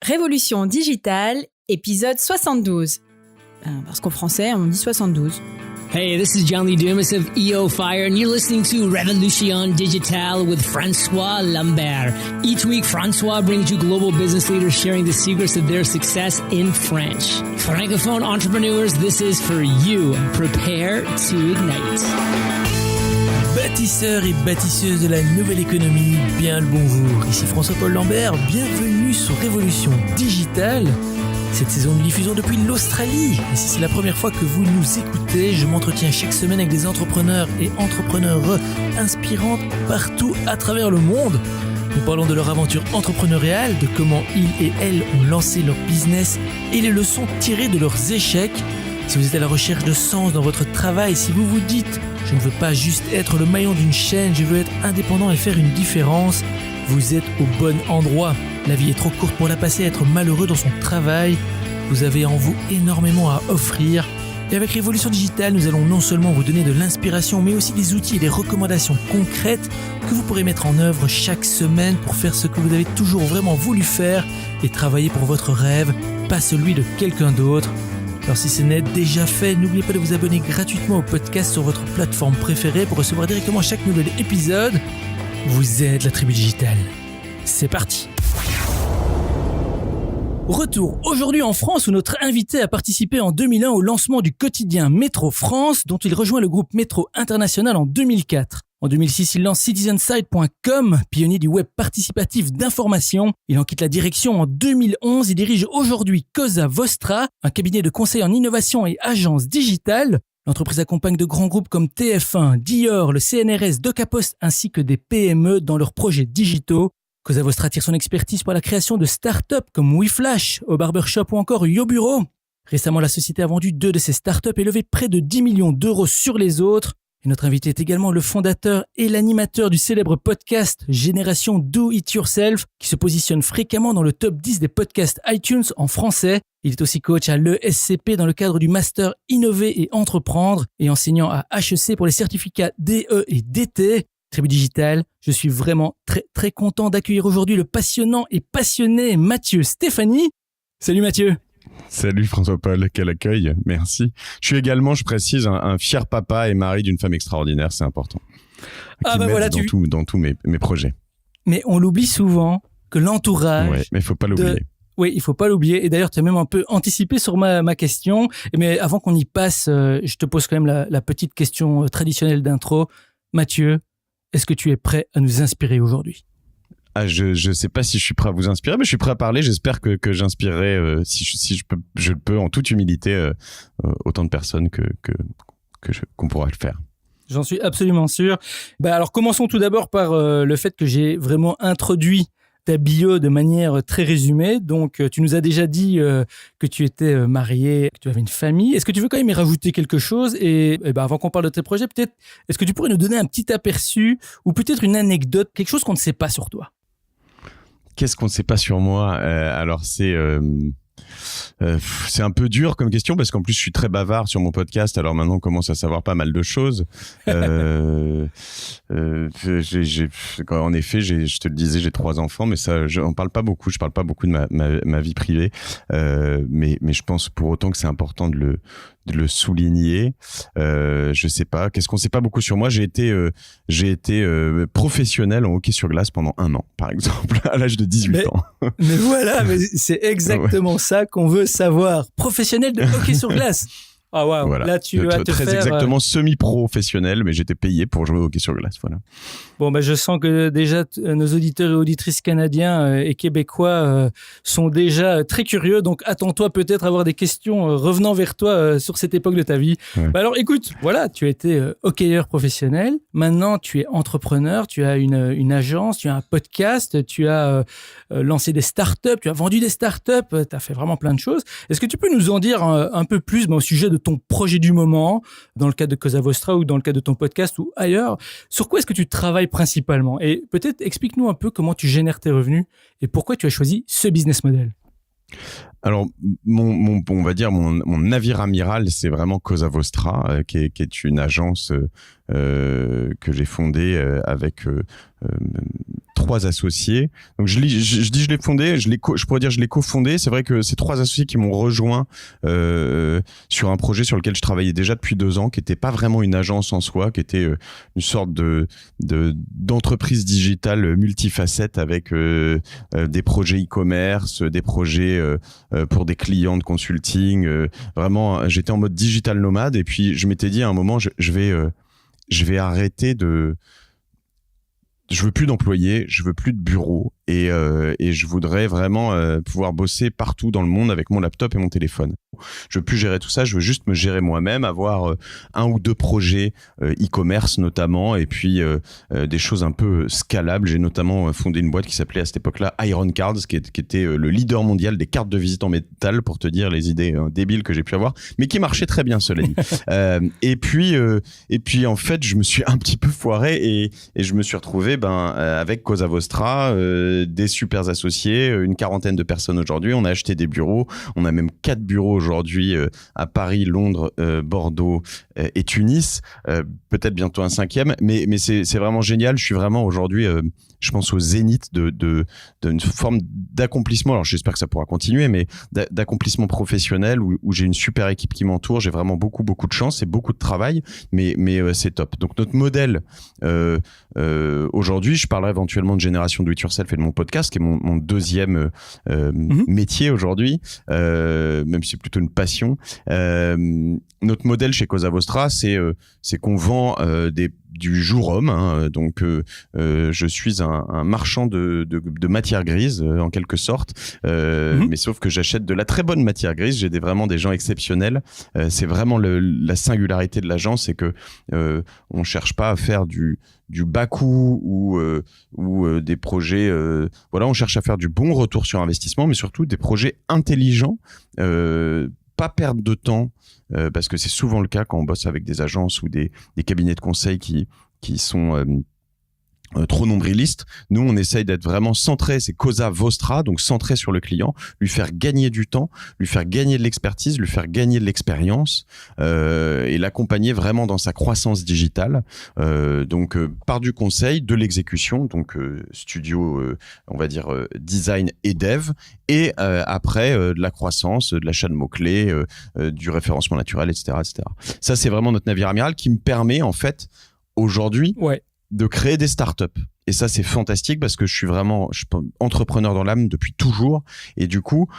Révolution digitale, épisode 72. Parce qu'en français, on dit 72. Hey, this is John Lee Dumas of EO Fire, and you're listening to Révolution Digitale with François Lambert. Each week, François brings you global business leaders sharing the secrets of their success in French. Francophone entrepreneurs, this is for you. Prepare to ignite. Bâtisseurs et bâtisseuses de la nouvelle économie, bien le bonjour. Ici François-Paul Lambert, bienvenue sur Révolution Digitale. Cette saison, nous diffusons depuis l'Australie. Et si c'est la première fois que vous nous écoutez, je m'entretiens chaque semaine avec des entrepreneurs et entrepreneurs inspirantes partout à travers le monde. Nous parlons de leur aventure entrepreneuriale, de comment ils et elles ont lancé leur business et les leçons tirées de leurs échecs. Si vous êtes à la recherche de sens dans votre travail, si vous vous dites « Je ne veux pas juste être le maillon d'une chaîne, je veux être indépendant et faire une différence », vous êtes au bon endroit. La vie est trop courte pour la passer à être malheureux dans son travail. Vous avez en vous énormément à offrir. Et avec Révolution Digitale, nous allons non seulement vous donner de l'inspiration, mais aussi des outils et des recommandations concrètes que vous pourrez mettre en œuvre chaque semaine pour faire ce que vous avez toujours vraiment voulu faire et travailler pour votre rêve, pas celui de quelqu'un d'autre. Alors si ce n'est déjà fait, n'oubliez pas de vous abonner gratuitement au podcast sur votre plateforme préférée pour recevoir directement chaque nouvel épisode. Vous êtes la tribu digitale. C'est parti. Retour aujourd'hui en France où notre invité a participé en 2001 au lancement du quotidien Métro France dont il rejoint le groupe Métro International en 2004. En 2006, il lance citizenside.com, pionnier du web participatif d'information. Il en quitte la direction en 2011 et dirige aujourd'hui Cosa Vostra, un cabinet de conseil en innovation et agence digitale. L'entreprise accompagne de grands groupes comme TF1, Dior, le CNRS, DocaPost ainsi que des PME dans leurs projets digitaux. Cosa Vostra tire son expertise pour la création de start-up comme WeFlash, au Barbershop ou encore YoBureau. Récemment, la société a vendu 2 de ses start-up et levé près de 10 millions d'euros sur les autres. Et notre invité est également le fondateur et l'animateur du célèbre podcast Génération Do It Yourself, qui se positionne fréquemment dans le top 10 des podcasts iTunes en français. Il est aussi coach à l'ESCP dans le cadre du master Innover et Entreprendre et enseignant à HEC pour les certificats DE et DT. Tribu Digitale, je suis vraiment très content d'accueillir aujourd'hui le passionnant et passionné Mathieu Stéphanie. Salut Mathieu. Salut François-Paul, quel accueil, merci. Je suis également, je précise, un fier papa et mari d'une femme extraordinaire, c'est important. Ah bah voilà, dans tous mes projets. Mais on l'oublie souvent que l'entourage... Ouais, mais il faut pas l'oublier. Oui, il faut pas l'oublier. Et d'ailleurs, tu as même un peu anticipé sur ma question. Mais avant qu'on y passe, je te pose quand même la petite question traditionnelle d'intro. Mathieu, est-ce que tu es prêt à nous inspirer aujourd'hui ? Ah, je sais pas si je suis prêt à vous inspirer, mais je suis prêt à parler. J'espère que j'inspirerai, si je peux en toute humilité, autant de personnes qu'on pourra le faire. J'en suis absolument sûr. Alors commençons tout d'abord par le fait que j'ai vraiment introduit ta bio de manière très résumée. Donc, tu nous as déjà dit que tu étais marié, que tu avais une famille. Est-ce que tu veux quand même y rajouter quelque chose ? Et avant qu'on parle de tes projets, peut-être, est-ce que tu pourrais nous donner un petit aperçu ou peut-être une anecdote, quelque chose qu'on ne sait pas sur toi ? Qu'est-ce qu'on ne sait pas sur moi ? Alors, c'est un peu dur comme question parce qu'en plus je suis très bavard sur mon podcast. Alors maintenant on commence à savoir pas mal de choses. En effet, je te le disais, j'ai 3 enfants, mais ça, on parle pas beaucoup. Je parle pas beaucoup de ma vie privée, mais je pense pour autant que c'est important de le souligner. Je sais pas. Qu'est-ce qu'on sait pas beaucoup sur moi ? J'ai été professionnel en hockey sur glace pendant 1 an, par exemple, à l'âge de 18 ans. Mais voilà, mais c'est exactement ça qu'on veut savoir. Professionnel de hockey sur glace. Ah waouh, voilà. Là tu vas te très faire... exactement semi-professionnel, mais j'étais payé pour jouer au hockey sur glace, voilà. Bon, je sens que déjà nos auditeurs et auditrices canadiens et québécois sont déjà très curieux, donc attends-toi peut-être à avoir des questions revenant vers toi sur cette époque de ta vie. Ouais. Alors écoute, voilà, tu as été hockeyeur professionnel, maintenant tu es entrepreneur, tu as une agence, tu as un podcast, tu as lancé des startups, tu as vendu des startups, tu as fait vraiment plein de choses. Est-ce que tu peux nous en dire un peu plus au sujet de ton projet du moment, dans le cadre de Cosa Vostra ou dans le cadre de ton podcast ou ailleurs? Sur quoi est-ce que tu travailles principalement? Et peut-être explique-nous un peu comment tu génères tes revenus et pourquoi tu as choisi ce business model. Alors, on va dire mon navire amiral, c'est vraiment Cosa Vostra, qui est une agence que j'ai fondée avec 3 associés. Donc je l'ai fondé, je pourrais dire je l'ai cofondé. C'est vrai que c'est 3 associés qui m'ont rejoint sur un projet sur lequel je travaillais déjà depuis 2 ans, qui était pas vraiment une agence en soi, qui était une sorte d'entreprise digitale multifacette avec des projets e-commerce, des projets pour des clients de consulting. Vraiment, j'étais en mode digital nomade et puis je m'étais dit à un moment je vais arrêter je veux plus d'employés, je veux plus de bureau et je voudrais vraiment pouvoir bosser partout dans le monde avec mon laptop et mon téléphone. Je veux plus gérer tout ça, je veux juste me gérer moi-même, avoir 1 ou 2 projets e-commerce notamment et puis des choses un peu scalables. J'ai notamment fondé une boîte qui s'appelait à cette époque-là Iron Cards, qui était le leader mondial des cartes de visite en métal, pour te dire les idées débiles que j'ai pu avoir, mais qui marchait très bien, cela dit. Et puis en fait, je me suis un petit peu foiré et je me suis retrouvé avec Cosa Vostra, des super associés, une 40aine de personnes aujourd'hui. On a acheté des bureaux, on a même 4 bureaux aujourd'hui à Paris, Londres, Bordeaux et Tunis, peut-être bientôt un 5e, mais c'est vraiment génial. Je suis vraiment aujourd'hui, je pense au zénith d'une forme d'accomplissement. Alors j'espère que ça pourra continuer, mais d'accomplissement professionnel où j'ai une super équipe qui m'entoure. J'ai vraiment beaucoup de chance, c'est beaucoup de travail, mais c'est top. Donc notre modèle aujourd'hui, je parlerai éventuellement de Génération Do It Yourself et de mon podcast, qui est mon 2e métier aujourd'hui, même si c'est plutôt une passion. Notre modèle chez Cosa Vostra, c'est qu'on vend du jour homme, hein. Donc je suis un marchand de matière grise en quelque sorte, mais sauf que j'achète de la très bonne matière grise. J'ai vraiment des gens exceptionnels. C'est vraiment la singularité de l'agence, c'est que on cherche pas à faire du bas coût ou des projets. Voilà, on cherche à faire du bon retour sur investissement, mais surtout des projets intelligents. Pas perdre de temps, parce que c'est souvent le cas quand on bosse avec des agences ou des cabinets de conseil qui sont trop nombrilistes. Nous, on essaye d'être vraiment centré, c'est Cosa Vostra, donc centré sur le client, lui faire gagner du temps, lui faire gagner de l'expertise, lui faire gagner de l'expérience, et l'accompagner vraiment dans sa croissance digitale. Donc par du conseil, de l'exécution, donc studio, on va dire design et dev, et après de la croissance, de l'achat de mots-clés, du référencement naturel, etc., etc. Ça, c'est vraiment notre navire amiral qui me permet en fait aujourd'hui de créer des startups. Et ça, c'est fantastique parce que je suis entrepreneur dans l'âme depuis toujours. Et du coup,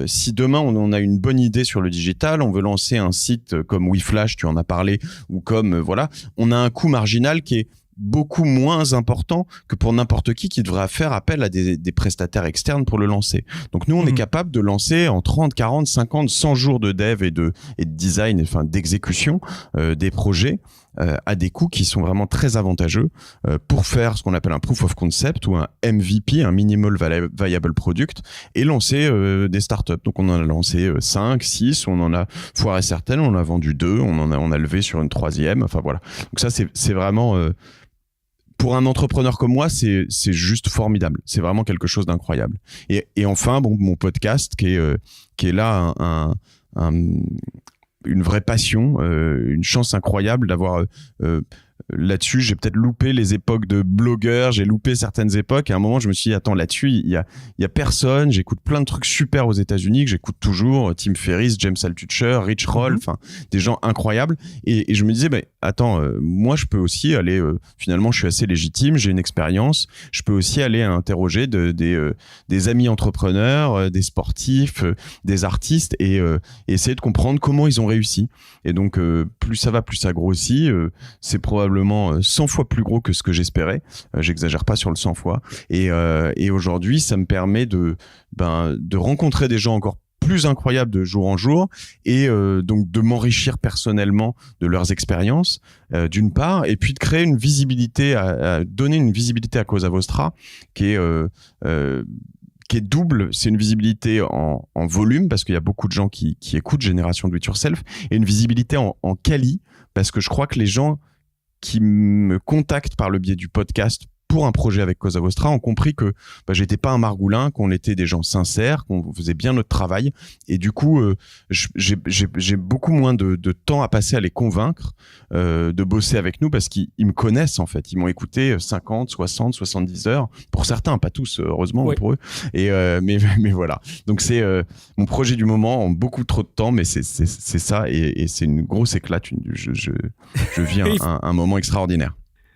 si demain on a une bonne idée sur le digital, on veut lancer un site comme WeFlash, tu en as parlé, ou comme voilà, on a un coût marginal qui est beaucoup moins important que pour n'importe qui devrait faire appel à des prestataires externes pour le lancer. Donc nous, on est capable de lancer en 30, 40, 50, 100 jours de dev et de design, enfin d'exécution des projets à des coûts qui sont vraiment très avantageux pour faire ce qu'on appelle un proof of concept ou un MVP, un minimal viable product, et lancer des startups. Donc on en a lancé 5, 6, on en a foiré certaines, on en a vendu 2, on a levé sur une 3e, enfin voilà. Donc ça c'est vraiment pour un entrepreneur comme moi, c'est juste formidable. C'est vraiment quelque chose d'incroyable. Et enfin, mon podcast qui est là une vraie passion, une chance incroyable d'avoir là-dessus. J'ai peut-être loupé les époques de blogueur, j'ai loupé certaines époques. Et à un moment, je me suis dit, attends, là-dessus, il y a personne. J'écoute plein de trucs super aux États-Unis que j'écoute toujours. Tim Ferriss, James Altucher, Rich Roll, enfin, des gens incroyables. Et je me disais, attends, moi, je peux aussi aller, finalement, je suis assez légitime, j'ai une expérience. Je peux aussi aller interroger des amis entrepreneurs, des sportifs, des artistes et essayer de comprendre comment ils ont réussi. Et donc, plus ça va, plus ça grossit. C'est probablement 100 fois plus gros que ce que j'espérais. J'exagère pas sur le 100 fois. Et aujourd'hui, ça me permet de rencontrer des gens encore plus incroyables de jour en jour et donc de m'enrichir personnellement de leurs expériences d'une part, et puis de créer une visibilité, à donner une visibilité à Cosa Vostra qui est double. C'est une visibilité en volume parce qu'il y a beaucoup de gens qui écoutent Génération Do It Yourself, et une visibilité en quali parce que je crois que les gens qui me contactent par le biais du podcast pour un projet avec Cosa Vostra ont compris que j'étais pas un margoulin, qu'on était des gens sincères, qu'on faisait bien notre travail. Et du coup, j'ai beaucoup moins de temps à passer à les convaincre de bosser avec nous parce qu'ils me connaissent en fait. Ils m'ont écouté 50, 60, 70 heures. Pour certains, pas tous, heureusement pour eux. Et mais voilà. Donc c'est mon projet du moment en beaucoup trop de temps, mais c'est ça et c'est une grosse éclate. Je vis un moment extraordinaire.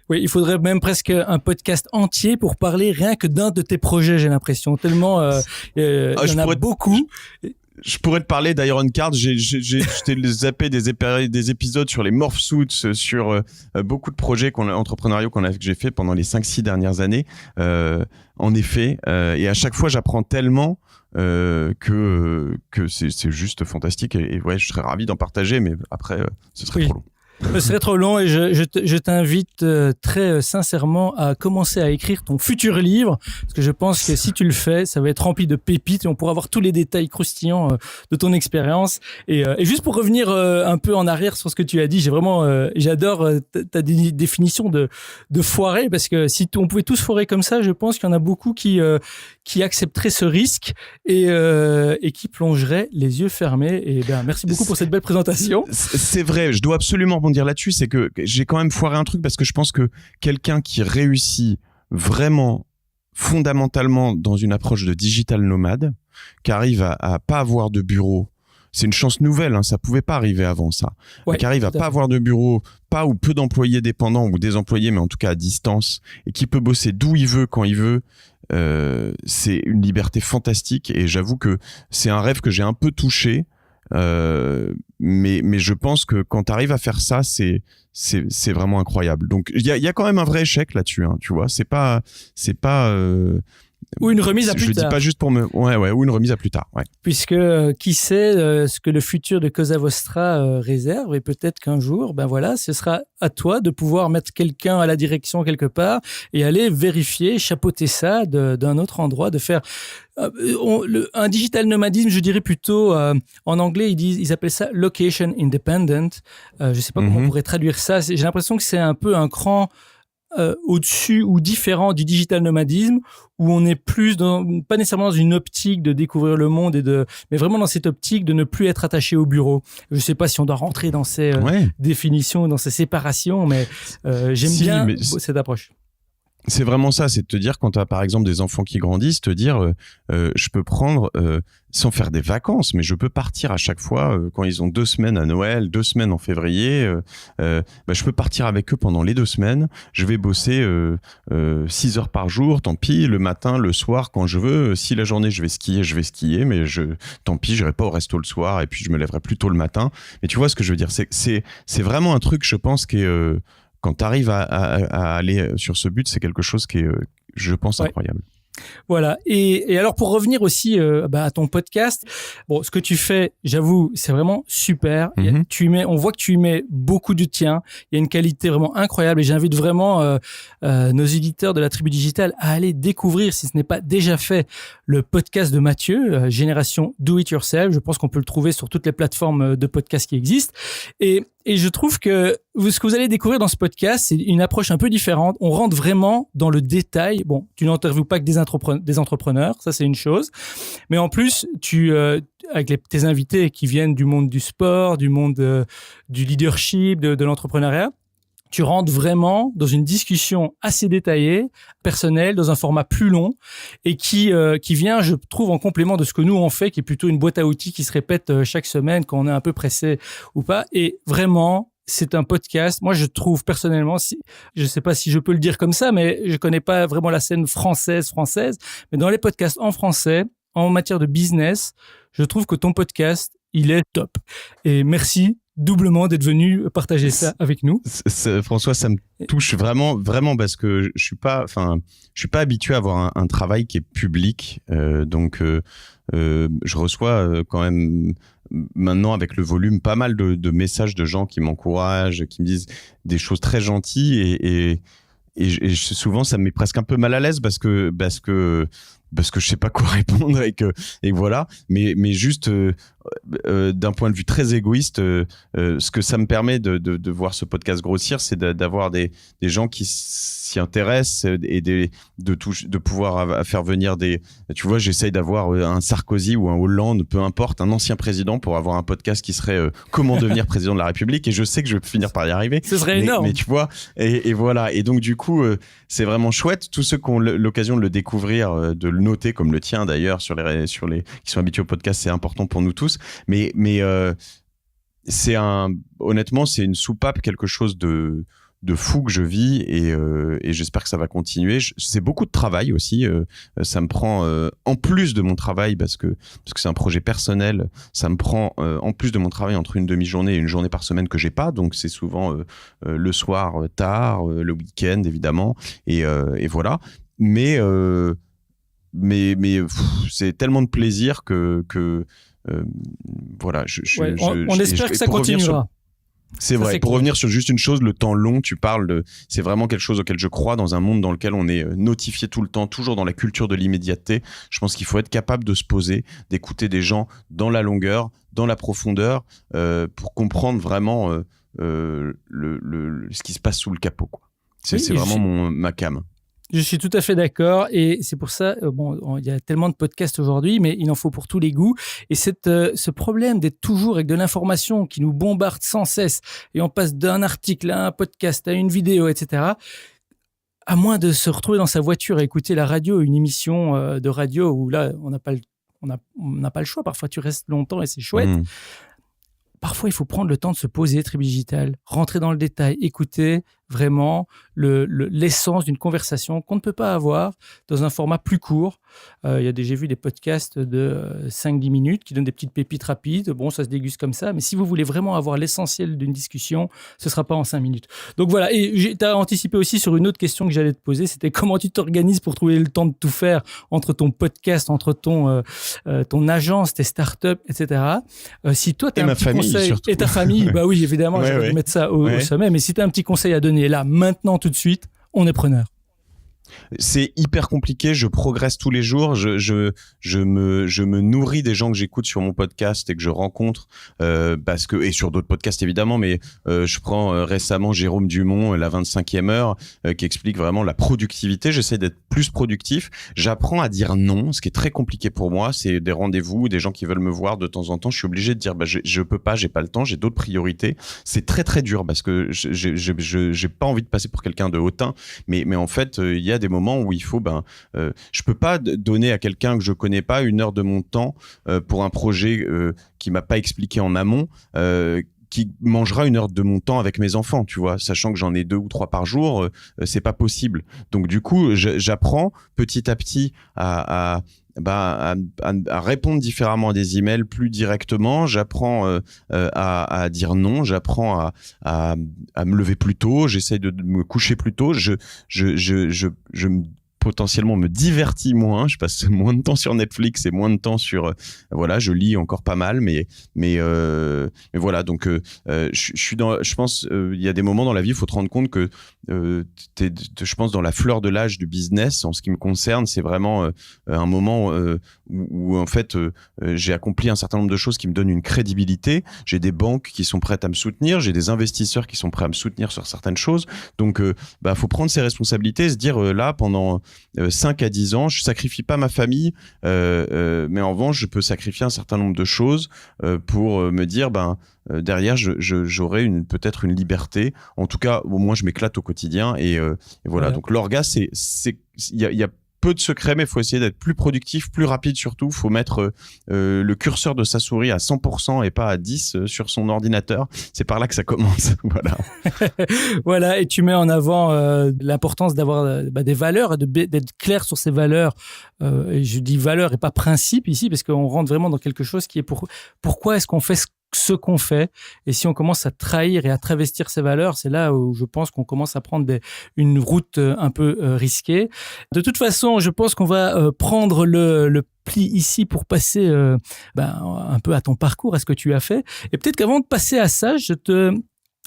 Oui, il faudrait même presque un podcast entier pour parler rien que d'un de tes projets, j'ai l'impression. Tellement il y en a beaucoup. Je pourrais te parler d'Iron Card. J'ai zappé des épisodes sur les Morph Suits, sur beaucoup de projets entrepreneuriaux que j'ai fait pendant les 5-6 dernières années. En effet, et à chaque fois, j'apprends tellement que c'est juste fantastique. Et ouais, je serais ravi d'en partager, mais après, ce serait trop long. Ce serait trop long et je t'invite très sincèrement à commencer à écrire ton futur livre parce que je pense que si tu le fais, ça va être rempli de pépites et on pourra avoir tous les détails croustillants de ton expérience. Et juste pour revenir un peu en arrière sur ce que tu as dit, j'adore ta définition de foirer parce que si on pouvait tous foirer comme ça, je pense qu'il y en a beaucoup qui accepteraient ce risque et qui plongeraient les yeux fermés. Et merci beaucoup pour cette belle présentation. C'est vrai, je dois absolument dire là-dessus, c'est que j'ai quand même foiré un truc parce que je pense que quelqu'un qui réussit vraiment fondamentalement dans une approche de digital nomade, qui arrive à pas avoir de bureau, c'est une chance nouvelle, hein, ça pouvait pas arriver avant ça, qui arrive à pas avoir de bureau, pas ou peu d'employés dépendants ou des employés, mais en tout cas à distance, et qui peut bosser d'où il veut, quand il veut, c'est une liberté fantastique et j'avoue que c'est un rêve que j'ai un peu touché. Mais je pense que quand tu arrives à faire ça, c'est vraiment incroyable. Donc il y a quand même un vrai échec là-dessus, hein, tu vois. C'est pas ou une remise à plus tard. Je dis pas juste pour me ou une remise à plus tard, ouais. Puisque qui sait ce que le futur de Cosa Vostra réserve et peut-être qu'un jour ce sera à toi de pouvoir mettre quelqu'un à la direction quelque part et aller vérifier, chapeauter ça d'un autre endroit, de faire un digital nomadisme, je dirais plutôt en anglais ils appellent ça location independent. Je sais pas comment on pourrait traduire ça. J'ai l'impression que c'est un peu un cran au-dessus ou différent du digital nomadisme où on est plus pas nécessairement dans une optique de découvrir le monde mais vraiment dans cette optique de ne plus être attaché au bureau. Je sais pas si on doit rentrer dans ces définitions, dans ces séparations, mais j'aime bien cette approche. C'est vraiment ça, c'est de te dire quand tu as par exemple des enfants qui grandissent, te dire je peux prendre sans faire des vacances, mais je peux partir à chaque fois quand ils ont 2 semaines à Noël, 2 semaines en février, je peux partir avec eux pendant les 2 semaines, je vais bosser 6 heures par jour, tant pis, le matin, le soir, quand je veux, si la journée je vais skier, mais tant pis, j'irai pas au resto le soir et puis je me lèverai plus tôt le matin. Mais tu vois ce que je veux dire, c'est vraiment un truc, je pense, qui est quand tu arrives à aller sur ce but, c'est quelque chose qui est, je pense, incroyable. Voilà. Et alors, pour revenir aussi à ton podcast, ce que tu fais, j'avoue, c'est vraiment super. On voit que tu y mets beaucoup du tien. Il y a une qualité vraiment incroyable et j'invite vraiment nos éditeurs de la Tribu Digitale à aller découvrir, si ce n'est pas déjà fait, le podcast de Mathieu, Génération Do It Yourself. Je pense qu'on peut le trouver sur toutes les plateformes de podcast qui existent. Et je trouve que ce que vous allez découvrir dans ce podcast, c'est une approche un peu différente. On rentre vraiment dans le détail. Bon, tu n'interviews pas que des entrepreneurs, ça c'est une chose. Mais en plus, avec tes invités qui viennent du monde du sport, du monde du leadership, de l'entrepreneuriat, tu rentres vraiment dans une discussion assez détaillée, personnelle, dans un format plus long et qui vient, je trouve, en complément de ce que nous on fait, qui est plutôt une boîte à outils qui se répète chaque semaine quand on est un peu pressé ou pas. Et vraiment, c'est un podcast. Moi, je trouve personnellement, je sais pas si je peux le dire comme ça, mais je connais pas vraiment la scène française, mais dans les podcasts en français, en matière de business, je trouve que ton podcast, il est top. Et merci doublement d'être venu partager ça avec nous. François, ça me touche vraiment parce que je suis pas habitué à avoir un travail qui est public, donc je reçois quand même maintenant avec le volume pas mal de messages de gens qui m'encouragent, qui me disent des choses très gentilles et souvent ça me met presque un peu mal à l'aise parce que je sais pas quoi répondre et voilà, mais juste d'un point de vue très égoïste, ce que ça me permet de voir ce podcast grossir, c'est d'avoir des gens qui s'y intéressent et de pouvoir faire venir tu vois, j'essaye d'avoir un Sarkozy ou un Hollande, peu importe, un ancien président pour avoir un podcast qui serait comment devenir président de la République, et je sais que je vais finir par y arriver. Ce serait énorme. Mais tu vois, et voilà. Et donc du coup, c'est vraiment chouette. Tous ceux qui ont l'occasion de le découvrir, de le noter, comme le tien d'ailleurs, qui sont habitués au podcast, c'est important pour nous tous. Mais honnêtement, c'est une soupape, quelque chose de fou que je vis, et j'espère que ça va continuer. C'est beaucoup de travail aussi. Ça me prend en plus de mon travail, parce que c'est un projet personnel. Ça me prend en plus de mon travail entre une demi-journée et une journée par semaine que j'ai pas. Donc c'est souvent le soir tard, le week-end évidemment, et voilà. Mais c'est tellement de plaisir que voilà. On espère que ça continuera. C'est vrai. Pour revenir sur juste une chose, le temps long, c'est vraiment quelque chose auquel je crois dans un monde dans lequel on est notifié tout le temps, toujours dans la culture de l'immédiateté. Je pense qu'il faut être capable de se poser, d'écouter des gens dans la longueur, dans la profondeur, pour comprendre vraiment ce qui se passe sous le capot, quoi. C'est vraiment ma came. Je suis tout à fait d'accord, et c'est pour ça, il y a tellement de podcasts aujourd'hui, mais il en faut pour tous les goûts. Et ce problème d'être toujours avec de l'information qui nous bombarde sans cesse, et on passe d'un article à un podcast, à une vidéo, etc., à moins de se retrouver dans sa voiture à écouter la radio, une émission de radio où là, on n'a pas le choix. Parfois, tu restes longtemps et c'est chouette. Parfois, il faut prendre le temps de se poser, Tribu Digital, rentrer dans le détail, écouter vraiment l'essence d'une conversation qu'on ne peut pas avoir dans un format plus court. J'ai vu des podcasts de 5-10 minutes qui donnent des petites pépites rapides. Bon, ça se déguste comme ça, mais si vous voulez vraiment avoir l'essentiel d'une discussion, ce ne sera pas en 5 minutes. Donc voilà, et tu as anticipé aussi sur une autre question que j'allais te poser, c'était comment tu t'organises pour trouver le temps de tout faire entre ton podcast, entre ton agence, tes startups, etc. Si toi, tu as un petit conseil, surtout. Et ta famille, bah oui, évidemment, j'allais mettre ça au sommet, mais si tu as un petit conseil à donner là, maintenant, tout de suite, on est preneur. C'est hyper compliqué, je progresse tous les jours, je me nourris des gens que j'écoute sur mon podcast et que je rencontre, et sur d'autres podcasts évidemment, mais je prends récemment Jérôme Dumont, la 25e heure, qui explique vraiment la productivité. J'essaie d'être plus productif, j'apprends à dire non, ce qui est très compliqué pour moi. C'est des rendez-vous, des gens qui veulent me voir de temps en temps, je suis obligé de dire je peux pas, j'ai pas le temps, j'ai d'autres priorités. C'est très très dur parce que j'ai pas envie de passer pour quelqu'un de hautain, mais en fait il y a des moments où il faut je peux pas donner à quelqu'un que je connais pas 1 heure de mon temps pour un projet qui m'a pas expliqué en amont, qui mangera 1 heure de mon temps avec mes enfants, tu vois, sachant que j'en ai 2 ou 3 par jour, c'est pas possible. Donc du coup, j'apprends petit à petit à répondre différemment à des emails plus directement. J'apprends à dire non. J'apprends à me lever plus tôt. J'essaie de me coucher plus tôt. Je potentiellement me divertis moins, je passe moins de temps sur Netflix et moins de temps sur je lis encore pas mal, mais voilà, donc je pense il y a des moments dans la vie, il faut te rendre compte que je pense dans la fleur de l'âge du business, en ce qui me concerne, c'est vraiment un moment où en fait j'ai accompli un certain nombre de choses qui me donnent une crédibilité. J'ai des banques qui sont prêtes à me soutenir, j'ai des investisseurs qui sont prêts à me soutenir sur certaines choses, donc faut prendre ses responsabilités et se dire là pendant 5 à 10 ans, je sacrifie pas ma famille, mais en revanche, je peux sacrifier un certain nombre de choses pour me dire, derrière, j'aurai peut-être une liberté. En tout cas, au moins, je m'éclate au quotidien. Et voilà. Donc, l'orgasme, il y a peu de secrets, mais il faut essayer d'être plus productif, plus rapide surtout. Il faut mettre le curseur de sa souris à 100% et pas à 10 sur son ordinateur. C'est par là que ça commence. Voilà. Voilà, et tu mets en avant l'importance d'avoir des valeurs et d'être clair sur ces valeurs. Et je dis valeurs et pas principes ici, parce qu'on rentre vraiment dans quelque chose qui est pourquoi est-ce qu'on fait ce qu'on fait, et si on commence à trahir et à travestir ces valeurs, c'est là où je pense qu'on commence à prendre une route un peu risquée. De toute façon, je pense qu'on va prendre le pli ici pour passer un peu à ton parcours, à ce que tu as fait. Et peut-être qu'avant de passer à ça, je te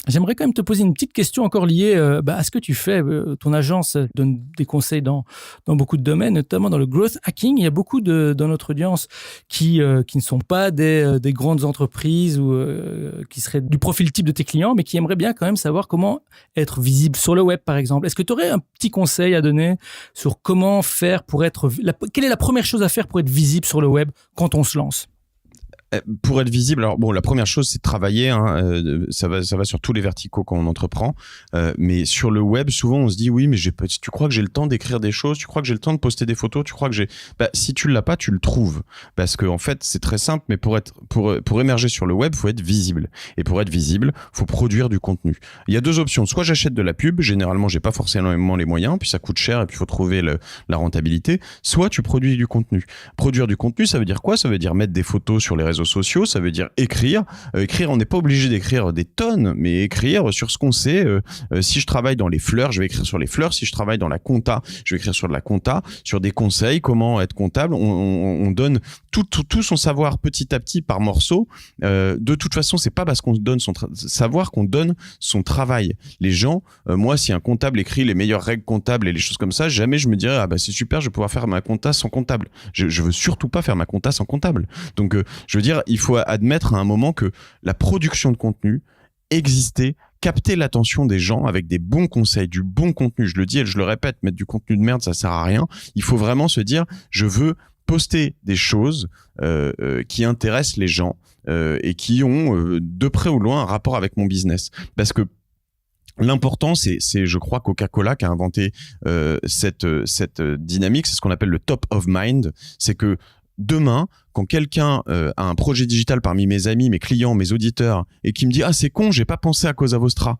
J'aimerais quand même te poser une petite question encore liée à ce que tu fais. Ton agence donne des conseils dans beaucoup de domaines, notamment dans le growth hacking. Il y a beaucoup dans notre audience qui ne sont pas des grandes entreprises ou qui seraient du profil type de tes clients, mais qui aimeraient bien quand même savoir comment être visible sur le web, par exemple. Est-ce que tu aurais un petit conseil à donner sur comment faire pour quelle est la première chose à faire pour être visible sur le web quand on se lance? Pour être visible, alors bon, la première chose c'est de travailler. Ça va sur tous les verticaux quand on entreprend. Mais sur le web, souvent on se dit oui, mais tu crois que j'ai le temps d'écrire des choses, tu crois que j'ai le temps de poster des photos, tu crois que si tu l'as pas, tu le trouves. Parce que en fait, c'est très simple. Mais pour émerger sur le web, faut être visible. Et pour être visible, faut produire du contenu. Il y a deux options. Soit j'achète de la pub. Généralement, j'ai pas forcément les moyens, puis ça coûte cher et puis faut trouver la rentabilité. Soit tu produis du contenu. Produire du contenu, ça veut dire quoi? Ça veut dire mettre des photos sur les réseaux sociaux, ça veut dire écrire. On n'est pas obligé d'écrire des tonnes, mais écrire sur ce qu'on sait. Si je travaille dans les fleurs, je vais écrire sur les fleurs. Si je travaille dans la compta, je vais écrire sur de la compta, sur des conseils, comment être comptable. On donne tout son savoir petit à petit par morceaux. De toute façon, c'est pas parce qu'on donne son savoir qu'on donne son travail. Les gens, moi, si un comptable écrit les meilleures règles comptables et les choses comme ça, jamais je me dirais c'est super, je vais pouvoir faire ma compta sans comptable. Je veux surtout pas faire ma compta sans comptable. Donc je veux dire, il faut admettre à un moment que la production de contenu existait, capter l'attention des gens avec des bons conseils, du bon contenu. Je le dis et je le répète, mettre du contenu de merde, ça sert à rien. Il faut vraiment se dire, je veux poster des choses qui intéressent les gens et qui ont de près ou loin un rapport avec mon business. Parce que l'important, c'est je crois Coca-Cola qui a inventé cette dynamique, c'est ce qu'on appelle le top of mind. C'est que demain, quand quelqu'un a un projet digital parmi mes amis, mes clients, mes auditeurs, et qui me dit « Ah, c'est con, j'ai pas pensé à Cosa Vostra »,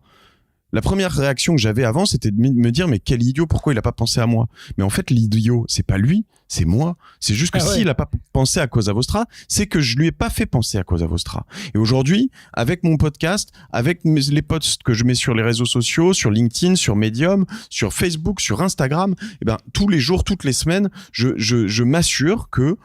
la première réaction que j'avais avant, c'était de me dire « Mais quel idiot, pourquoi il a pas pensé à moi ?» Mais en fait, l'idiot, c'est pas lui, c'est moi. C'est juste que s'il a pas pensé à Cosa Vostra, c'est que je lui ai pas fait penser à Cosa Vostra. Et aujourd'hui, avec mon podcast, avec les posts que je mets sur les réseaux sociaux, sur LinkedIn, sur Medium, sur Facebook, sur Instagram, tous les jours, toutes les semaines, je m'assure que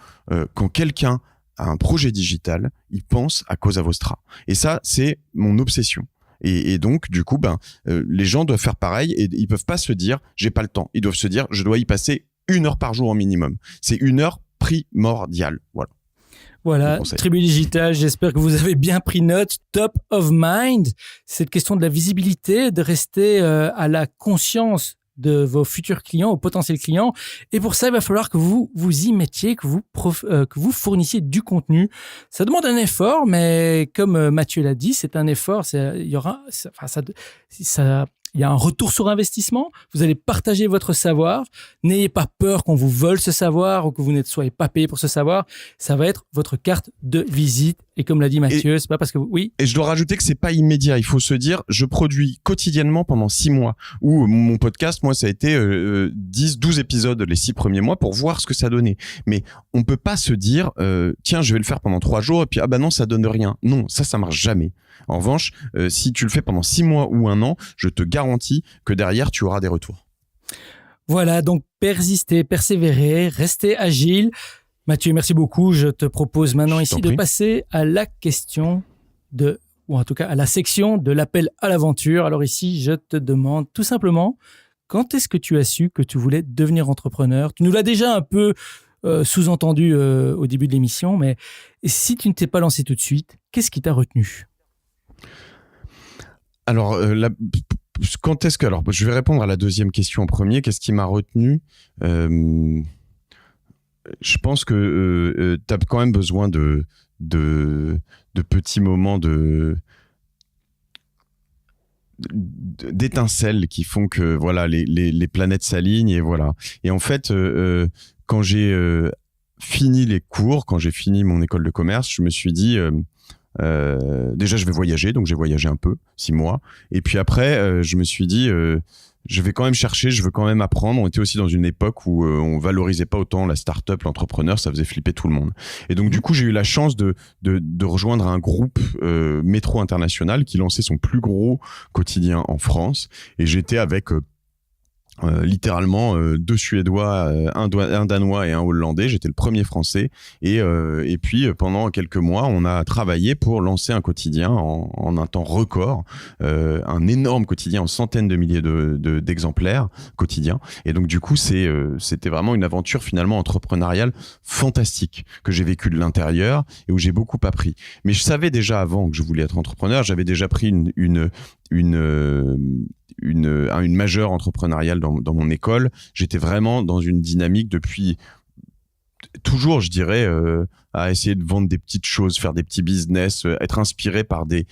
quand quelqu'un a un projet digital, il pense à Cosa Vostra. Et ça, c'est mon obsession. Et donc, du coup, les gens doivent faire pareil et ils peuvent pas se dire j'ai pas le temps. Ils doivent se dire je dois y passer 1 heure par jour au minimum. C'est 1 heure primordiale. Voilà, Tribu Digital, j'espère que vous avez bien pris note. Top of mind, cette question de la visibilité, de rester à la conscience de vos futurs clients, aux potentiels clients. Et pour ça, il va falloir que vous y mettiez, que vous fournissiez du contenu. Ça demande un effort, mais comme Mathieu l'a dit, c'est un effort. Il y a un retour sur investissement. Vous allez partager votre savoir. N'ayez pas peur qu'on vous vole ce savoir ou que vous ne soyez pas payé pour ce savoir. Ça va être votre carte de visite. Et comme l'a dit Mathieu, c'est pas parce que oui. Et je dois rajouter que c'est pas immédiat. Il faut se dire, je produis quotidiennement pendant 6 mois. Ou mon podcast, moi, ça a été 12 épisodes les 6 premiers mois pour voir ce que ça donnait. Mais on peut pas se dire, tiens, je vais le faire pendant 3 jours et puis non, ça donne rien. Non, ça marche jamais. En revanche, si tu le fais pendant 6 mois ou 1 an, je te garantis que derrière, tu auras des retours. Voilà, donc persistez, persévérez, restez agile. Mathieu, merci beaucoup. Je te propose maintenant ici de passer à la question ou en tout cas à la section de l'appel à l'aventure. Alors ici, je te demande tout simplement, quand est-ce que tu as su que tu voulais devenir entrepreneur? Tu nous l'as déjà un peu sous-entendu au début de l'émission, mais si tu ne t'es pas lancé tout de suite, qu'est-ce qui t'a retenu? Alors, quand est-ce que... Alors, je vais répondre à la deuxième question en premier. Qu'est-ce qui m'a retenu? Je pense que tu as quand même besoin de petits moments d'étincelles qui font que voilà les planètes s'alignent et voilà. Et en fait, quand j'ai fini les cours, quand j'ai fini mon école de commerce, je me suis dit... déjà je vais voyager, donc j'ai voyagé un peu 6 mois et puis après je me suis dit je vais quand même chercher, je veux quand même apprendre. On était aussi dans une époque où on valorisait pas autant la start-up, l'entrepreneur, ça faisait flipper tout le monde. Et donc du coup j'ai eu la chance de rejoindre un groupe Métro International qui lançait son plus gros quotidien en France et j'étais avec littéralement 2 Suédois, un Danois et un Hollandais. J'étais le premier Français et puis pendant quelques mois on a travaillé pour lancer un quotidien en un temps record, un énorme quotidien en centaines de milliers d'exemplaires quotidiens. Et donc du coup c'était vraiment une aventure finalement entrepreneuriale fantastique que j'ai vécue de l'intérieur et où j'ai beaucoup appris. Mais je savais déjà avant que je voulais être entrepreneur. J'avais déjà pris une majeure entrepreneuriale dans mon école. J'étais vraiment dans une dynamique depuis toujours, je dirais, à essayer de vendre des petites choses, faire des petits business, être inspiré par des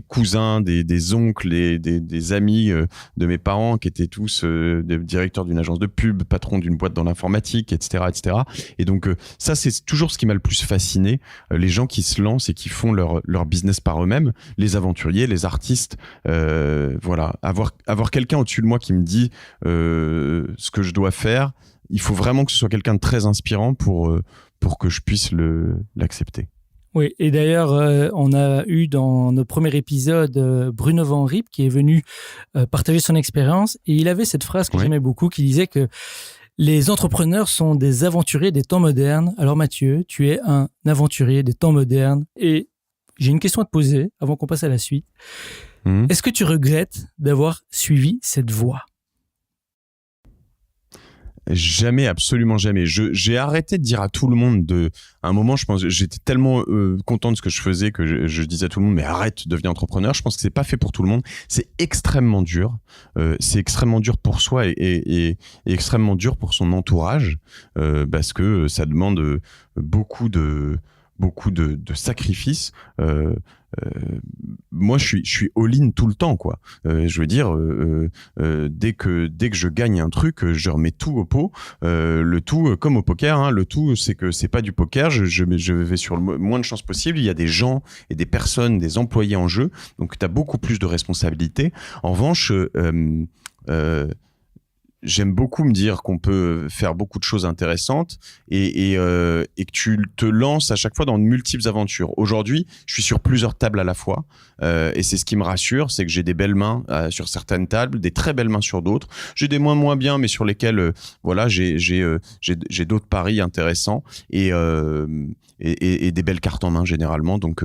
cousins, des oncles, des amis de mes parents qui étaient tous des directeurs d'une agence de pub, patrons d'une boîte dans l'informatique, etc., etc. Et donc ça, c'est toujours ce qui m'a le plus fasciné, les gens qui se lancent et qui font leur business par eux-mêmes, les aventuriers, les artistes, voilà, avoir quelqu'un au-dessus de moi qui me dit ce que je dois faire. Il faut vraiment que ce soit quelqu'un de très inspirant pour que je puisse l'accepter. Oui, et d'ailleurs, on a eu dans notre premier épisode Bruno Van Riep qui est venu partager son expérience et il avait cette phrase que j'aimais beaucoup qui disait que les entrepreneurs sont des aventuriers des temps modernes. Alors Mathieu, tu es un aventurier des temps modernes et j'ai une question à te poser avant qu'on passe à la suite. Est-ce que tu regrettes d'avoir suivi cette voie ? Jamais, absolument jamais. J'ai arrêté de dire à tout le monde à un moment, je pense, j'étais tellement content de ce que je faisais que je disais à tout le monde, mais arrête de devenir entrepreneur. Je pense que c'est pas fait pour tout le monde. C'est extrêmement dur. C'est extrêmement dur pour soi et extrêmement dur pour son entourage, parce que ça demande beaucoup de sacrifices. Moi, je suis all-in tout le temps, quoi. Je veux dire, dès que je gagne un truc, je remets tout au pot. Le tout, comme au poker, hein, le tout, c'est que c'est pas du poker. Je vais sur le moins de chances possible. Il y a des gens et des personnes, des employés en jeu, donc tu as beaucoup plus de responsabilités. En revanche, j'aime beaucoup me dire qu'on peut faire beaucoup de choses intéressantes et que tu te lances à chaque fois dans de multiples aventures. Aujourd'hui, je suis sur plusieurs tables à la fois et c'est ce qui me rassure, c'est que j'ai des belles mains sur certaines tables, des très belles mains sur d'autres. J'ai des moins bien, mais sur lesquels voilà, j'ai d'autres paris intéressants et des belles cartes en main généralement. Donc,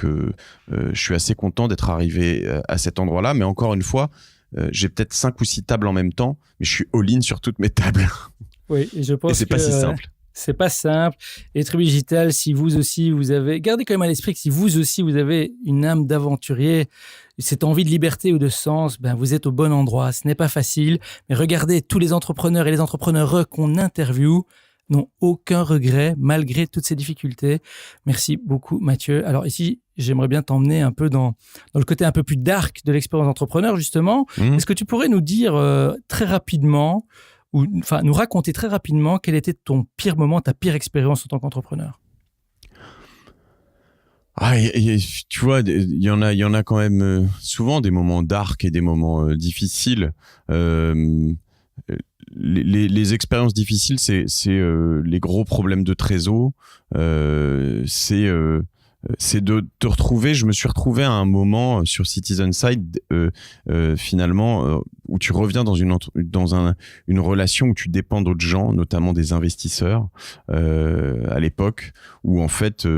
je suis assez content d'être arrivé à cet endroit-là. Mais encore une fois, j'ai peut-être 5 ou 6 tables en même temps, mais je suis all-in sur toutes mes tables. Oui, et je pense et c'est pas si simple. C'est pas simple. Et Tribu Digital, si vous aussi vous avez, gardez quand même à l'esprit que si vous aussi vous avez une âme d'aventurier, cette envie de liberté ou de sens, ben vous êtes au bon endroit. Ce n'est pas facile, mais regardez tous les entrepreneurs et les entrepreneures qu'on interviewe n'ont aucun regret malgré toutes ces difficultés. Merci beaucoup Mathieu. Alors ici, j'aimerais bien t'emmener un peu dans le côté un peu plus dark de l'expérience d'entrepreneur justement. Est-ce que tu pourrais nous dire très rapidement, ou enfin nous raconter très rapidement quel était ton pire moment, ta pire expérience en tant qu'entrepreneur ? Tu vois, il y en a quand même souvent des moments dark et des moments difficiles. Les expériences difficiles, c'est les gros problèmes de trésor. C'est de te retrouver. Je me suis retrouvé à un moment sur Citizenside, finalement, où tu reviens dans une relation où tu dépends d'autres gens, notamment des investisseurs, à l'époque, où en fait,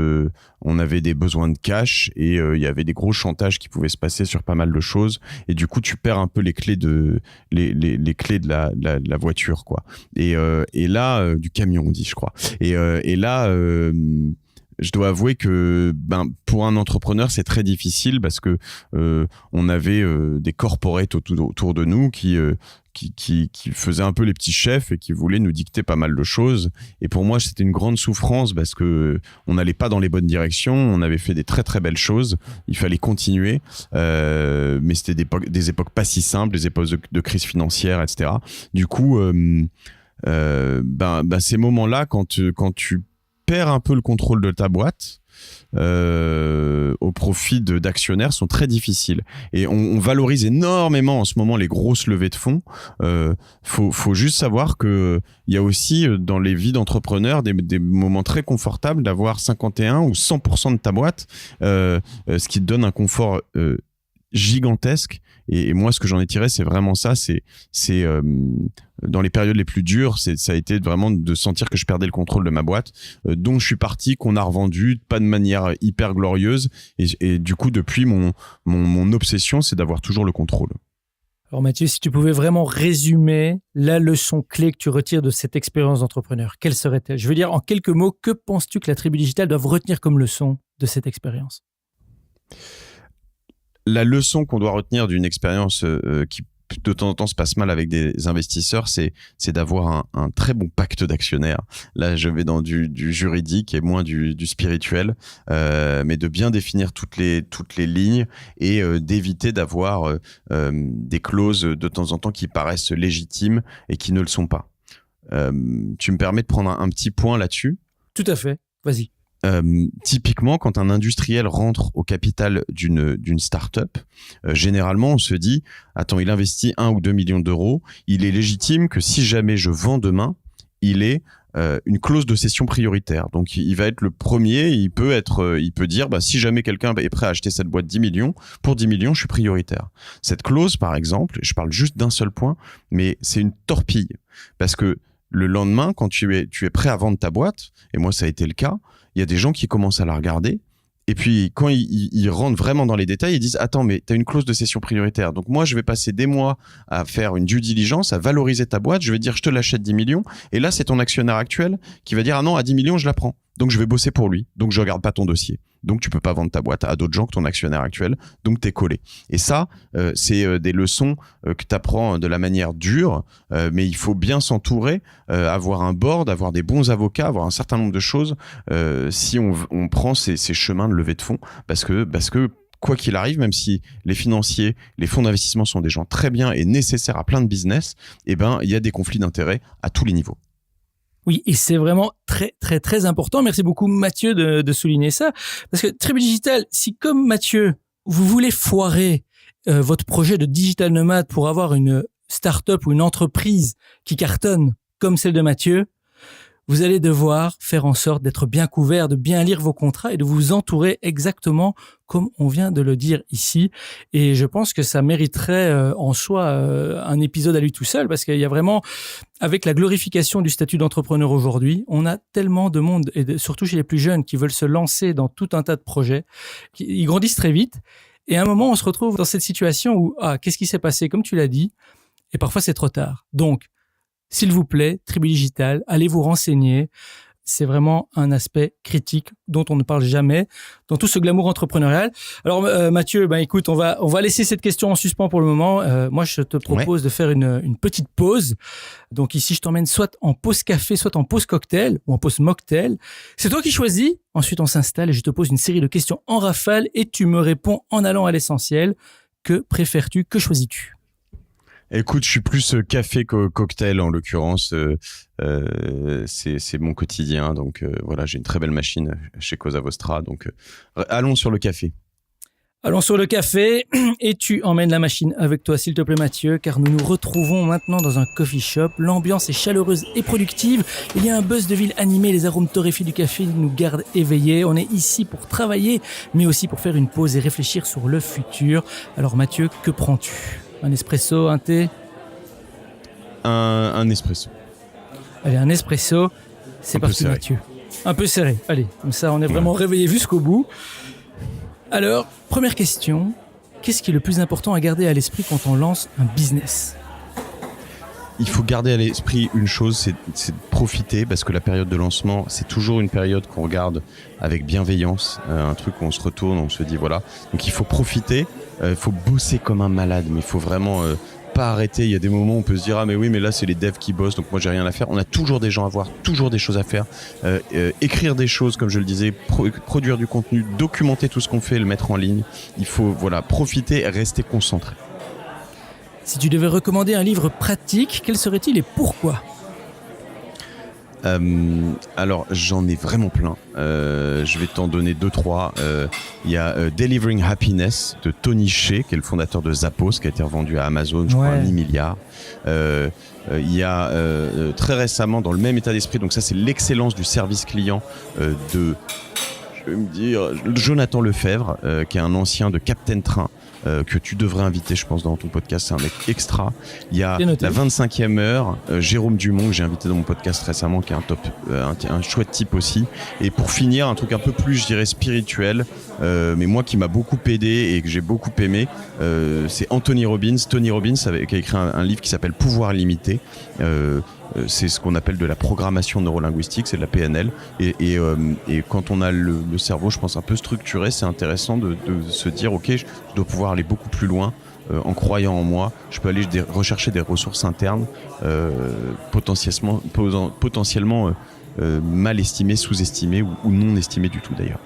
on avait des besoins de cash et il y avait des gros chantages qui pouvaient se passer sur pas mal de choses. Et du coup, tu perds un peu les clés de la voiture, quoi. Et là, du camion, on dit, je crois. Et là, je dois avouer que pour un entrepreneur, c'est très difficile parce que on avait des corporates autour de nous qui faisaient un peu les petits chefs et qui voulaient nous dicter pas mal de choses. Et pour moi, c'était une grande souffrance parce que on n'allait pas dans les bonnes directions. On avait fait des très très belles choses. Il fallait continuer, mais c'était des époques pas si simples, des époques de crise financière, etc. Du coup, ces moments-là, quand tu perds un peu le contrôle de ta boîte au profit d'actionnaires sont très difficiles. Et on valorise énormément en ce moment les grosses levées de fonds. Faut juste savoir que il y a aussi dans les vies d'entrepreneurs des moments très confortables d'avoir 51 ou 100% de ta boîte, ce qui te donne un confort gigantesque. Et moi, ce que j'en ai tiré, c'est vraiment ça. C'est dans les périodes les plus dures, ça a été vraiment de sentir que je perdais le contrôle de ma boîte, dont je suis parti, qu'on a revendu, pas de manière hyper glorieuse. Et du coup, depuis, mon obsession, c'est d'avoir toujours le contrôle. Alors Mathieu, si tu pouvais vraiment résumer la leçon clé que tu retires de cette expérience d'entrepreneur, quelle serait-elle ? Je veux dire, en quelques mots, que penses-tu que la tribu digitale doive retenir comme leçon de cette expérience ? La leçon qu'on doit retenir d'une expérience qui de temps en temps se passe mal avec des investisseurs, c'est d'avoir un très bon pacte d'actionnaires. Là, je vais dans du juridique et moins du spirituel, mais de bien définir toutes les lignes et d'éviter d'avoir des clauses de temps en temps qui paraissent légitimes et qui ne le sont pas. Tu me permets de prendre un petit point là-dessus ? Tout à fait, vas-y. Typiquement, quand un industriel rentre au capital d'une start-up, généralement, on se dit « Attends, il investit 1 ou 2 millions d'euros. Il est légitime que si jamais je vends demain, il ait une clause de cession prioritaire. Donc, il va être le premier. Il peut dire si jamais quelqu'un est prêt à acheter cette boîte 10 millions, pour 10 millions, je suis prioritaire. » Cette clause, par exemple, je parle juste d'un seul point, mais c'est une torpille. Parce que le lendemain, quand tu es prêt à vendre ta boîte, et moi, ça a été le cas, il y a des gens qui commencent à la regarder et puis quand ils rentrent vraiment dans les détails, ils disent « Attends, mais tu as une clause de cession prioritaire. Donc moi, je vais passer des mois à faire une due diligence, à valoriser ta boîte. Je vais dire « Je te l'achète 10 millions. » Et là, c'est ton actionnaire actuel qui va dire « Ah non, à 10 millions, je la prends. Donc je vais bosser pour lui. Donc je regarde pas ton dossier. Donc tu peux pas vendre ta boîte à d'autres gens que ton actionnaire actuel. Donc t'es collé. » Et ça, c'est des leçons que tu apprends de la manière dure, mais il faut bien s'entourer, avoir un board, avoir des bons avocats, avoir un certain nombre de choses si on prend ces chemins de levée de fonds, parce que quoi qu'il arrive, même si les financiers, les fonds d'investissement sont des gens très bien et nécessaires à plein de business, il y a des conflits d'intérêts à tous les niveaux. Oui, et c'est vraiment très, très, très important. Merci beaucoup, Mathieu, de souligner ça. Parce que Tribu Digital, si comme Mathieu, vous voulez foirer votre projet de digital nomade pour avoir une start-up ou une entreprise qui cartonne comme celle de Mathieu, vous allez devoir faire en sorte d'être bien couvert, de bien lire vos contrats et de vous entourer exactement comme on vient de le dire ici. Et je pense que ça mériterait en soi un épisode à lui tout seul, parce qu'il y a vraiment, avec la glorification du statut d'entrepreneur aujourd'hui, on a tellement de monde, et surtout chez les plus jeunes, qui veulent se lancer dans tout un tas de projets. Ils grandissent très vite. Et à un moment, on se retrouve dans cette situation où, qu'est-ce qui s'est passé, comme tu l'as dit, et parfois c'est trop tard. Donc, s'il vous plaît, Tribu Digital, allez vous renseigner. C'est vraiment un aspect critique dont on ne parle jamais dans tout ce glamour entrepreneurial. Alors Mathieu, écoute, on va laisser cette question en suspens pour le moment. Moi, je te propose de faire une petite pause. Donc ici, je t'emmène soit en pause café, soit en pause cocktail ou en pause mocktail. C'est toi qui choisis. Ensuite, on s'installe et je te pose une série de questions en rafale et tu me réponds en allant à l'essentiel. Que préfères-tu? Que choisis-tu? Écoute, je suis plus café que cocktail en l'occurrence. C'est mon quotidien. Donc voilà, j'ai une très belle machine chez Cosa Vostra. Donc allons sur le café. Allons sur le café et tu emmènes la machine avec toi, s'il te plaît, Mathieu, car nous nous retrouvons maintenant dans un coffee shop. L'ambiance est chaleureuse et productive. Il y a un buzz de ville animé. Les arômes torréfiés du café nous gardent éveillés. On est ici pour travailler, mais aussi pour faire une pause et réfléchir sur le futur. Alors Mathieu, que prends-tu? Un espresso, un thé? Un espresso. Allez, un espresso. C'est parti, Mathieu. Un peu serré. Allez, comme ça, on est vraiment réveillé jusqu'au bout. Alors, première question. Qu'est-ce qui est le plus important à garder à l'esprit quand on lance un business? Il faut garder à l'esprit une chose, c'est de profiter, parce que la période de lancement, c'est toujours une période qu'on regarde avec bienveillance, un truc où on se retourne, on se dit voilà. Donc il faut profiter, il faut bosser comme un malade, mais il faut vraiment pas arrêter. Il y a des moments où on peut se dire mais oui, mais là c'est les devs qui bossent, donc moi j'ai rien à faire. On a toujours des gens à voir, toujours des choses à faire, écrire des choses, comme je le disais, produire du contenu, documenter tout ce qu'on fait, le mettre en ligne. Il faut profiter et rester concentré. Si tu devais recommander un livre pratique, quel serait-il et pourquoi? Alors, j'en ai vraiment plein. Je vais t'en donner 2-3. Il y a Delivering Happiness de Tony Hsieh, qui est le fondateur de Zappos, qui a été revendu à Amazon, je crois, à 1 milliard. Il y a très récemment, dans le même état d'esprit, donc ça c'est l'excellence du service client de... Je vais me dire Jonathan Lefebvre, qui est un ancien de Captain Train, que tu devrais inviter, je pense, dans ton podcast. C'est un mec extra. Il y a la 25e heure, Jérôme Dumont, que j'ai invité dans mon podcast récemment, qui est un chouette type aussi. Et pour finir, un truc un peu plus, je dirais, spirituel, mais moi qui m'a beaucoup aidé et que j'ai beaucoup aimé, c'est Tony Robbins, qui a écrit un livre qui s'appelle Pouvoir limité. C'est ce qu'on appelle de la programmation neurolinguistique, c'est de la PNL. Et quand on a le cerveau, je pense, un peu structuré, c'est intéressant de se dire, ok, je dois pouvoir aller beaucoup plus loin en croyant en moi. Je peux aller rechercher des ressources internes potentiellement mal estimées, sous-estimées ou non estimées du tout d'ailleurs.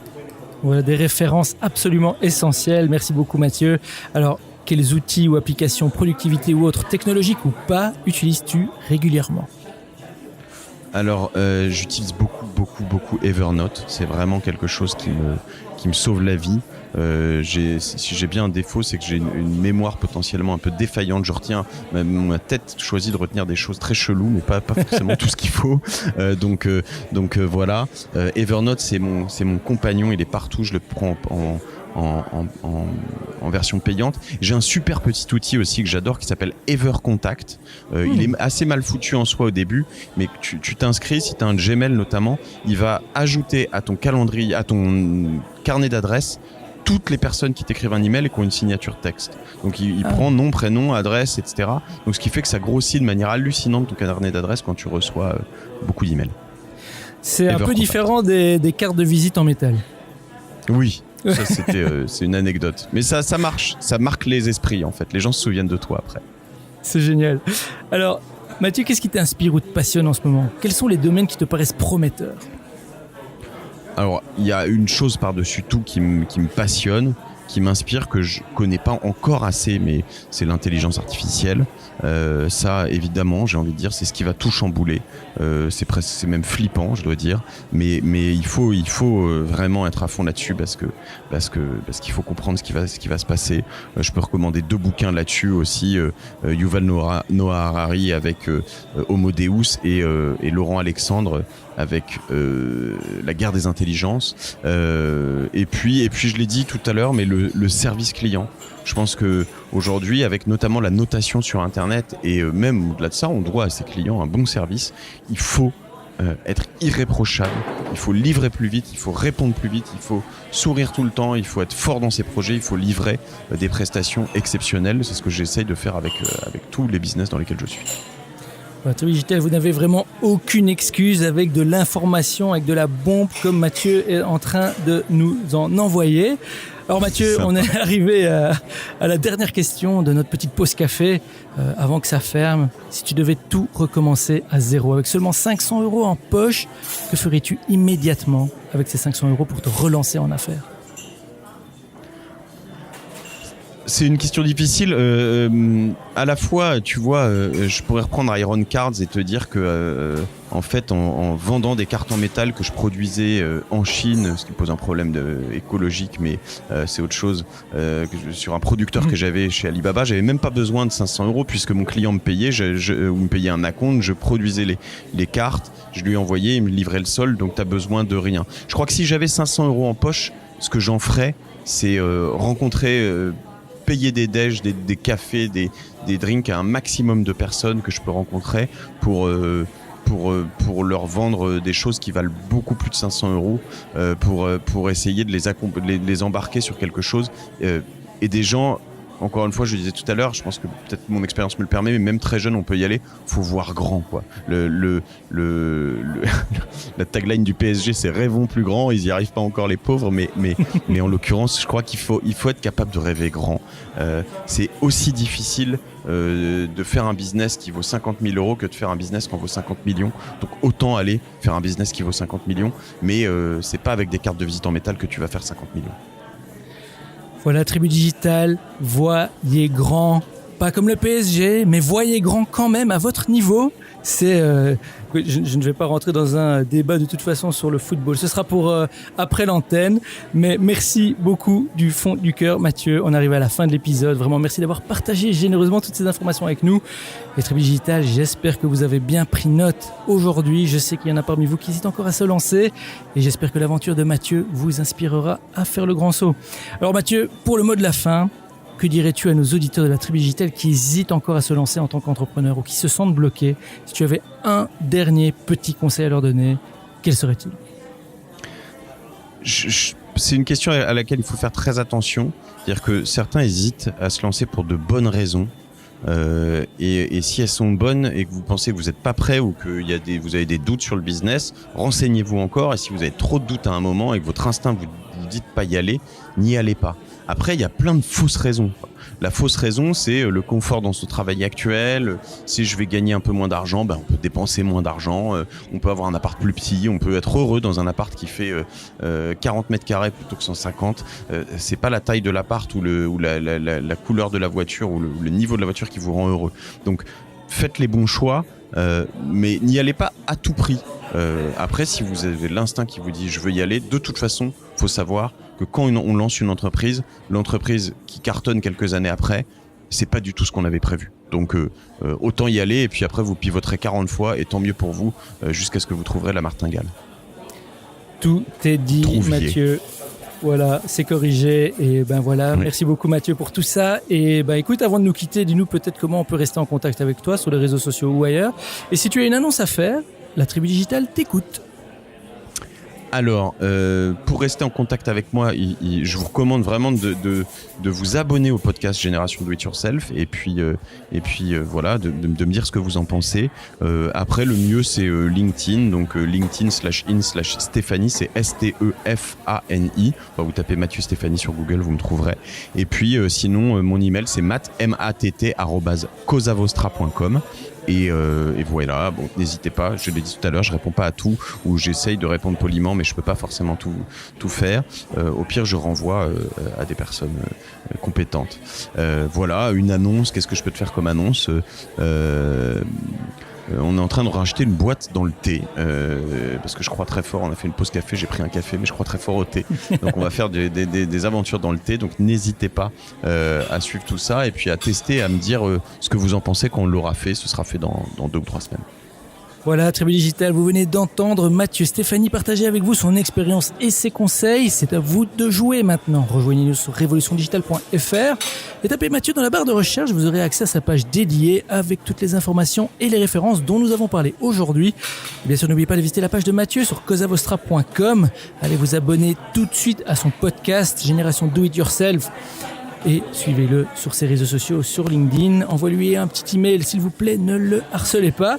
Voilà des références absolument essentielles. Merci beaucoup Mathieu. Alors, quels outils ou applications, productivité ou autres, technologiques ou pas, utilises-tu régulièrement ? Alors, j'utilise beaucoup Evernote. C'est vraiment quelque chose qui me sauve la vie. Si j'ai bien un défaut, c'est que j'ai une mémoire potentiellement un peu défaillante. Je retiens, ma tête choisit de retenir des choses très cheloues, mais pas forcément tout ce qu'il faut. Donc voilà. Evernote, c'est mon compagnon. Il est partout. Je le prends en version payante. J'ai un super petit outil aussi que j'adore qui s'appelle EverContact. Il est assez mal foutu en soi au début, mais tu t'inscris, si tu as un Gmail notamment, il va ajouter à ton calendrier, à ton carnet d'adresses, toutes les personnes qui t'écrivent un email et qui ont une signature texte. Donc il prend nom, prénom, adresse, etc. Donc ce qui fait que ça grossit de manière hallucinante ton carnet d'adresses quand tu reçois beaucoup d'emails. C'est un peu différent des cartes de visite en métal. Oui. Ça, c'est une anecdote. Mais ça marche. Ça marque les esprits, en fait. Les gens se souviennent de toi après. C'est génial. Alors, Mathieu, qu'est-ce qui t'inspire ou te passionne en ce moment ? Quels sont les domaines qui te paraissent prometteurs ? Alors, il y a une chose par-dessus tout qui me passionne, qui m'inspire, que je connais pas encore assez, mais c'est l'intelligence artificielle. Ça, évidemment, j'ai envie de dire, c'est ce qui va tout chambouler. C'est même flippant, je dois dire. Mais il faut vraiment être à fond là-dessus parce qu'il faut comprendre ce qui va se passer. Je peux recommander 2 bouquins là-dessus aussi. Yuval Noah Harari avec Homo Deus et Laurent Alexandre avec la guerre des intelligences. Et puis je l'ai dit tout à l'heure, mais le service client. Je pense que aujourd'hui, avec notamment la notation sur Internet et même au-delà de ça, on doit à ses clients un bon service. Il faut être irréprochable, il faut livrer plus vite, il faut répondre plus vite, il faut sourire tout le temps, il faut être fort dans ses projets, il faut livrer des prestations exceptionnelles. C'est ce que j'essaye de faire avec tous les business dans lesquels je suis. Tribu Digital, vous n'avez vraiment aucune excuse avec de l'information, avec de la bombe comme Mathieu est en train de nous en envoyer. Alors Mathieu, on est arrivé à la dernière question de notre petite pause café. Avant que ça ferme, si tu devais tout recommencer à zéro, avec seulement 500 € en poche, que ferais-tu immédiatement avec ces 500 € pour te relancer en affaires ? C'est une question difficile. À la fois, tu vois, je pourrais reprendre Iron Cards et te dire que, en fait, en vendant des cartes en métal que je produisais en Chine, ce qui pose un problème écologique, mais c'est autre chose, sur un producteur que j'avais chez Alibaba, j'avais même pas besoin de 500 € puisque mon client me payait, ou me payait un acompte, je produisais les cartes, je lui envoyais, il me livrait le solde, donc t'as besoin de rien. Je crois que si j'avais 500 € en poche, ce que j'en ferais, c'est rencontrer... payer des déj, des cafés, des drinks à un maximum de personnes que je peux rencontrer pour leur vendre des choses qui valent beaucoup plus de 500 €, pour essayer de les embarquer sur quelque chose. Et des gens, encore une fois, je le disais tout à l'heure, je pense que peut-être mon expérience me le permet, mais même très jeune, on peut y aller. Faut voir grand, quoi. La tagline du PSG, c'est rêvons plus grand. Ils y arrivent pas encore, les pauvres, mais en l'occurrence, je crois qu'il faut être capable de rêver grand. C'est aussi difficile de faire un business qui vaut 50 000 € que de faire un business qui en vaut 50 millions. Donc autant aller faire un business qui vaut 50 millions, mais c'est pas avec des cartes de visite en métal que tu vas faire 50 millions. Voilà, Tribu Digital, voyez grand, pas comme le PSG, mais voyez grand quand même à votre niveau. Je ne vais pas rentrer dans un débat de toute façon sur le football. Ce sera pour après l'antenne. Mais merci beaucoup du fond du cœur, Mathieu. On arrive à la fin de l'épisode. Vraiment, merci d'avoir partagé généreusement toutes ces informations avec nous. Et Tribu Digital, j'espère que vous avez bien pris note aujourd'hui. Je sais qu'il y en a parmi vous qui hésitent encore à se lancer. Et j'espère que l'aventure de Mathieu vous inspirera à faire le grand saut. Alors Mathieu, pour le mot de la fin, que dirais-tu à nos auditeurs de la Tribu Digitale qui hésitent encore à se lancer en tant qu'entrepreneur ou qui se sentent bloqués? Si tu avais un dernier petit conseil à leur donner, quel serait-il? C'est une question à laquelle il faut faire très attention. C'est-à-dire que certains hésitent à se lancer pour de bonnes raisons. Et si elles sont bonnes et que vous pensez que vous n'êtes pas prêt ou que vous avez des doutes sur le business, renseignez-vous encore. Et si vous avez trop de doutes à un moment et que votre instinct vous dit de pas y aller, n'y allez pas. Après, il y a plein de fausses raisons. La fausse raison, c'est le confort dans son travail actuel. Si je vais gagner un peu moins d'argent, on peut dépenser moins d'argent. On peut avoir un appart plus petit. On peut être heureux dans un appart qui fait 40 mètres carrés plutôt que 150. C'est pas la taille de l'appart ou la couleur de la voiture ou le niveau de la voiture qui vous rend heureux. Donc, faites les bons choix, mais n'y allez pas à tout prix. Après, si vous avez l'instinct qui vous dit je veux y aller, de toute façon, faut savoir que quand on lance une entreprise, l'entreprise qui cartonne quelques années après, c'est pas du tout ce qu'on avait prévu. Donc autant y aller et puis après vous pivoterez 40 fois et tant mieux pour vous jusqu'à ce que vous trouverez la martingale. Tout est dit, Mathieu. Voilà, c'est corrigé et voilà. Oui. Merci beaucoup Mathieu pour tout ça. Et écoute, avant de nous quitter, dis-nous peut-être comment on peut rester en contact avec toi sur les réseaux sociaux ou ailleurs. Et si tu as une annonce à faire, la Tribu Digitale t'écoute. Alors, pour rester en contact avec moi, je vous recommande vraiment de vous abonner au podcast Génération Do It Yourself et puis voilà, de me dire ce que vous en pensez. Après, le mieux c'est LinkedIn, donc LinkedIn/in/Stéphanie, c'est STEFANI. Vous tapez Mathieu Stéphanie sur Google, vous me trouverez. Et puis sinon, mon email c'est matt@causavostra.com. Et voilà, bon, n'hésitez pas, je l'ai dit tout à l'heure, je réponds pas à tout ou j'essaye de répondre poliment, mais je peux pas forcément tout faire. Au pire, je renvoie à des personnes compétentes. Voilà, une annonce, qu'est-ce que je peux te faire comme annonce? On est en train de racheter une boîte dans le thé parce que je crois très fort, on a fait une pause café, j'ai pris un café mais je crois très fort au thé, donc on va faire des aventures dans le thé, donc n'hésitez pas à suivre tout ça et puis à tester, à me dire ce que vous en pensez quand on l'aura fait. Ce sera fait dans 2 ou 3 semaines. Voilà, Tribu Digitale, vous venez d'entendre Mathieu Stéphanie partager avec vous son expérience et ses conseils. C'est à vous de jouer maintenant. Rejoignez-nous sur révolutiondigitale.fr et tapez Mathieu dans la barre de recherche. Vous aurez accès à sa page dédiée avec toutes les informations et les références dont nous avons parlé aujourd'hui. Et bien sûr, n'oubliez pas de visiter la page de Mathieu sur causavostra.com. Allez vous abonner tout de suite à son podcast Génération Do It Yourself. Et suivez-le sur ses réseaux sociaux, sur LinkedIn. Envoyez-lui un petit email, s'il vous plaît, ne le harcelez pas.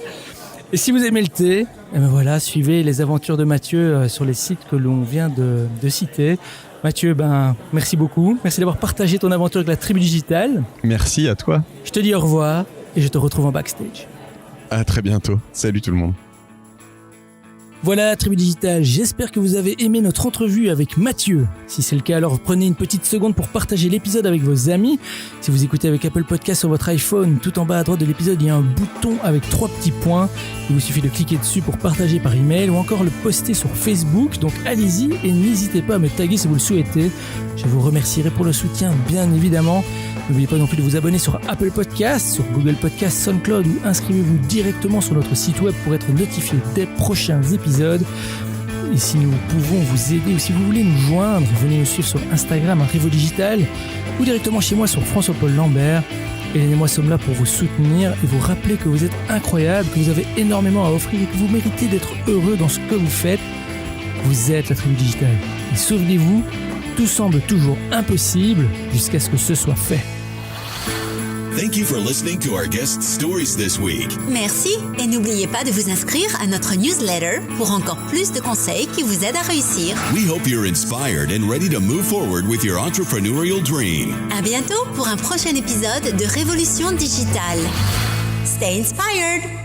Et si vous aimez le thé, voilà, suivez les aventures de Mathieu sur les sites que l'on vient de citer. Mathieu, merci beaucoup. Merci d'avoir partagé ton aventure avec la Tribu Digitale. Merci à toi. Je te dis au revoir et je te retrouve en backstage. À très bientôt. Salut tout le monde. Voilà, Tribu Digitale, j'espère que vous avez aimé notre entrevue avec Mathieu. Si c'est le cas, alors prenez une petite seconde pour partager l'épisode avec vos amis. Si vous écoutez avec Apple Podcast sur votre iPhone, tout en bas à droite de l'épisode, il y a un bouton avec 3 petits points. Il vous suffit de cliquer dessus pour partager par email ou encore le poster sur Facebook. Donc allez-y et n'hésitez pas à me taguer si vous le souhaitez. Je vous remercierai pour le soutien, bien évidemment. N'oubliez pas non plus de vous abonner sur Apple Podcast, sur Google Podcast, SoundCloud ou inscrivez-vous directement sur notre site web pour être notifié des prochains épisodes. Et si nous pouvons vous aider ou si vous voulez nous joindre, venez nous suivre sur Instagram à Révo Digital ou directement chez moi sur François-Paul Lambert. Hélène et moi sommes là pour vous soutenir et vous rappeler que vous êtes incroyable, que vous avez énormément à offrir et que vous méritez d'être heureux dans ce que vous faites. Vous êtes la Tribu Digitale. Et souvenez-vous, tout semble toujours impossible jusqu'à ce que ce soit fait. Thank you for listening to our guest stories this week. Merci et n'oubliez pas de vous inscrire à notre newsletter pour encore plus de conseils qui vous aident à réussir. We hope you're inspired and ready to move forward with your entrepreneurial dream. À bientôt pour un prochain épisode de Révolution Digitale. Stay inspired!